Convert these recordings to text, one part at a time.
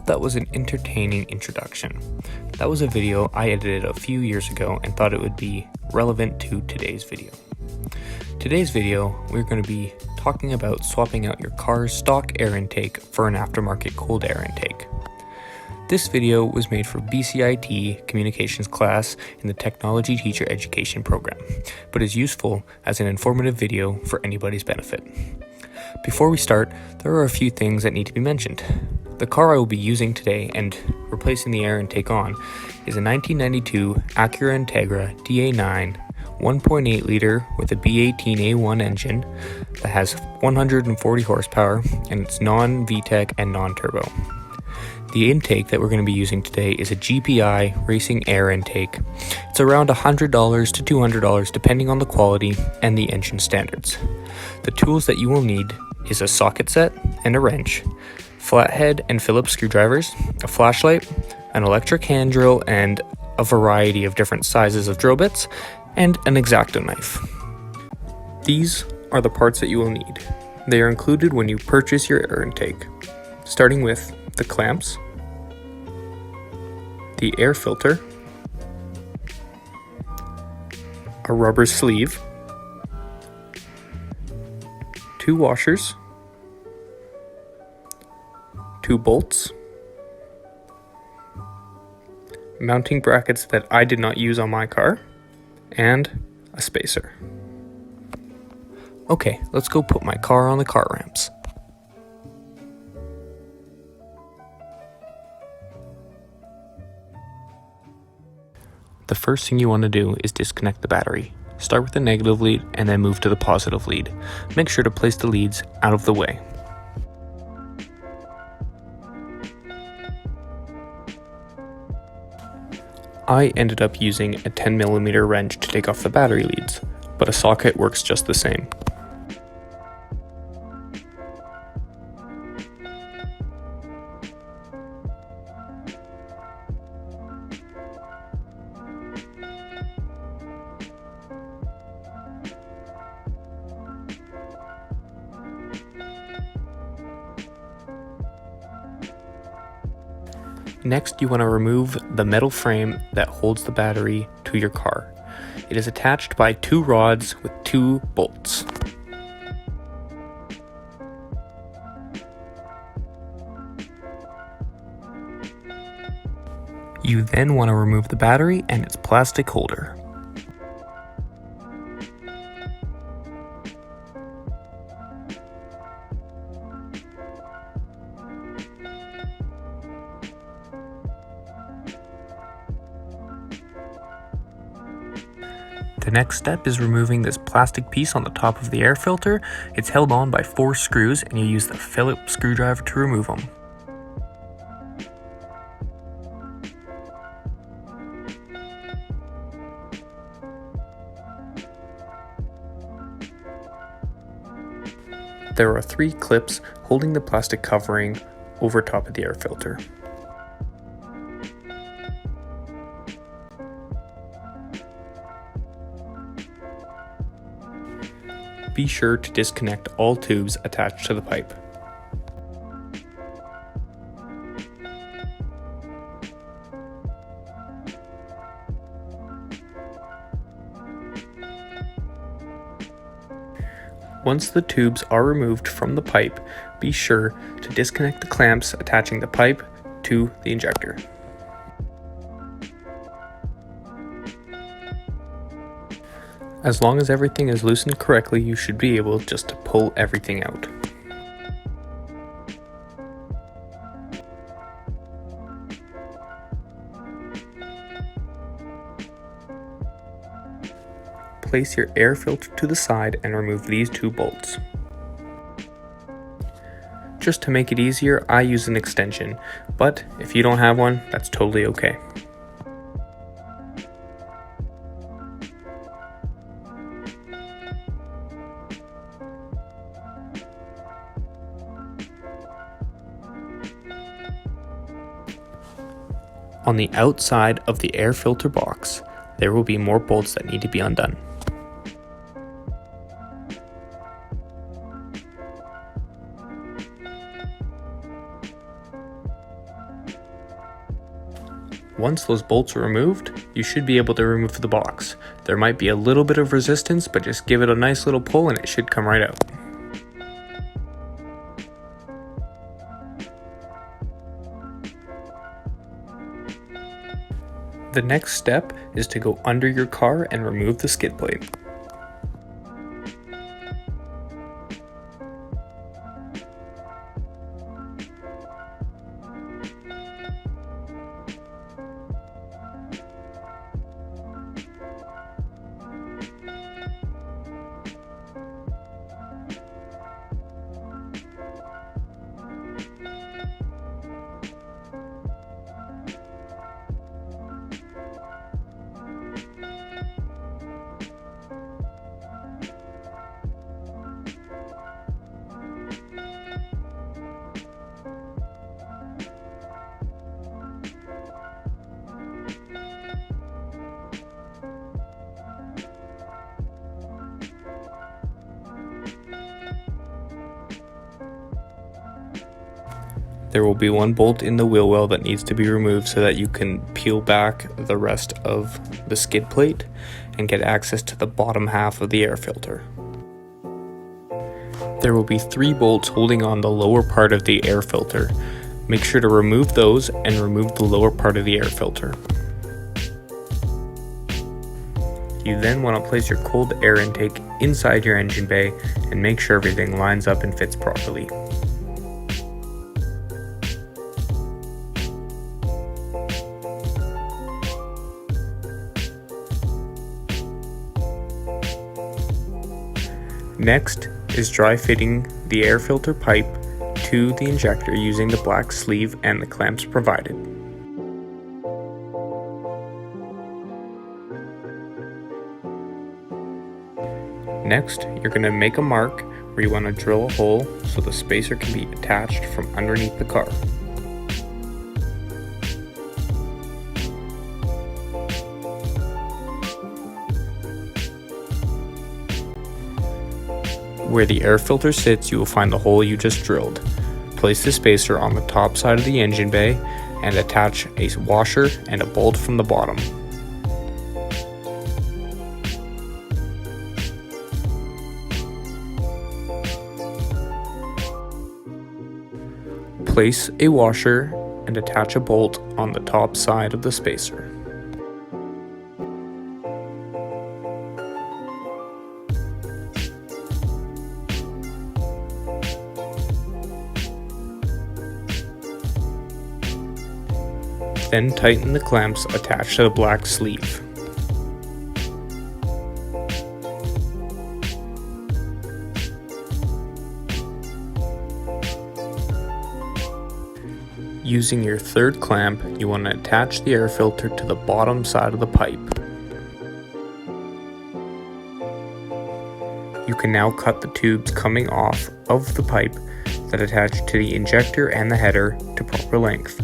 hope that was an entertaining introduction. That was a video I edited a few years ago and thought it would be relevant to today's video. Today's video, we're going to be talking about swapping out your car's stock air intake for an aftermarket cold air intake. This video was made for BCIT communications class in the Technology Teacher Education program, but is useful as an informative video for anybody's benefit. Before we start, there are a few things that need to be mentioned. The car I will be using today and replacing the air intake on is a 1992 Acura Integra DA9 1.8 liter with a B18A1 engine that has 140 horsepower and it's non-VTEC and non-turbo. The intake that we're going to be using today is a GPI racing air intake. It's around $100 to $200 depending on the quality and the engine standards. The tools that you will need is a socket set and a wrench, flathead and Phillips screwdrivers, a flashlight, an electric hand drill and a variety of different sizes of drill bits, and an X-Acto knife. These are the parts that you will need. They are included when you purchase your air intake, starting with the clamps, the air filter, a rubber sleeve, 2 washers, 2 bolts, mounting brackets that I did not use on my car, and a spacer. Okay, let's go put my car on the car ramps. The first thing you want to do is disconnect the battery. Start with the negative lead and then move to the positive lead. Make sure to place the leads out of the way. I ended up using a 10mm wrench to take off the battery leads, but a socket works just the same. Next, you want to remove the metal frame that holds the battery to your car. It is attached by 2 rods with 2 bolts. You then want to remove the battery and its plastic holder. The next step is removing this plastic piece on the top of the air filter. It's held on by 4 screws and you use the Phillips screwdriver to remove them. There are 3 clips holding the plastic covering over top of the air filter. Be sure to disconnect all tubes attached to the pipe. Once the tubes are removed from the pipe, be sure to disconnect the clamps attaching the pipe to the injector. As long as everything is loosened correctly, you should be able just to pull everything out. Place your air filter to the side and remove these 2 bolts. Just to make it easier, I use an extension, but if you don't have one, that's totally okay. On the outside of the air filter box, there will be more bolts that need to be undone. Once those bolts are removed, you should be able to remove the box. There might be a little bit of resistance, but just give it a nice little pull and it should come right out. The next step is to go under your car and remove the skid plate. There will be one bolt in the wheel well that needs to be removed so that you can peel back the rest of the skid plate and get access to the bottom half of the air filter. There will be 3 bolts holding on the lower part of the air filter. Make sure to remove those and remove the lower part of the air filter. You then want to place your cold air intake inside your engine bay and make sure everything lines up and fits properly. Next is dry fitting the air filter pipe to the injector using the black sleeve and the clamps provided. Next, you're going to make a mark where you want to drill a hole so the spacer can be attached from underneath the car. Where the air filter sits, you will find the hole you just drilled. Place the spacer on the top side of the engine bay and attach a washer and a bolt from the bottom. Place a washer and attach a bolt on the top side of the spacer. Then tighten the clamps attached to the black sleeve. Using your third clamp, you want to attach the air filter to the bottom side of the pipe. You can now cut the tubes coming off of the pipe that attach to the injector and the header to proper length.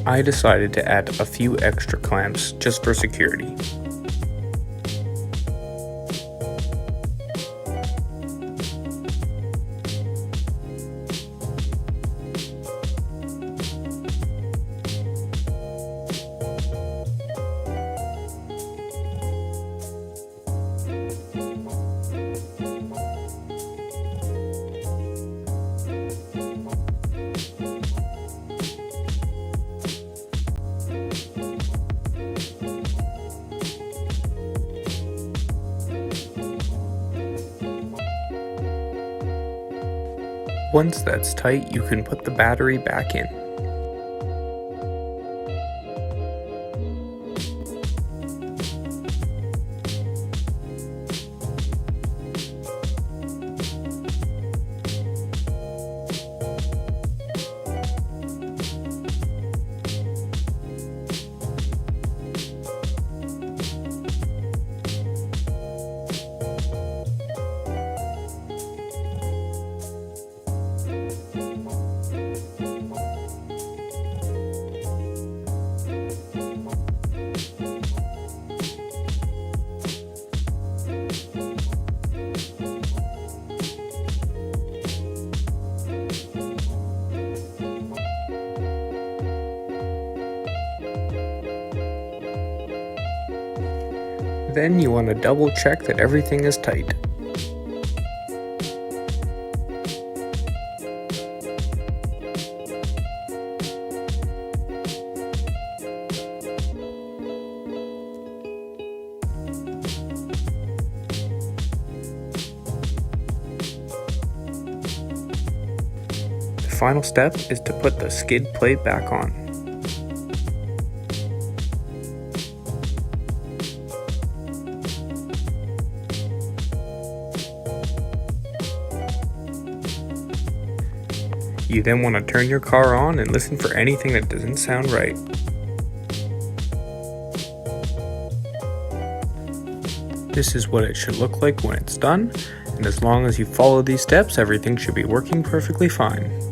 I decided to add a few extra clamps just for security. Once that's tight, you can put the battery back in. Then you want to double check that everything is tight. The final step is to put the skid plate back on. You then want to turn your car on and listen for anything that doesn't sound right. This is what it should look like when it's done, and as long as you follow these steps, everything should be working perfectly fine.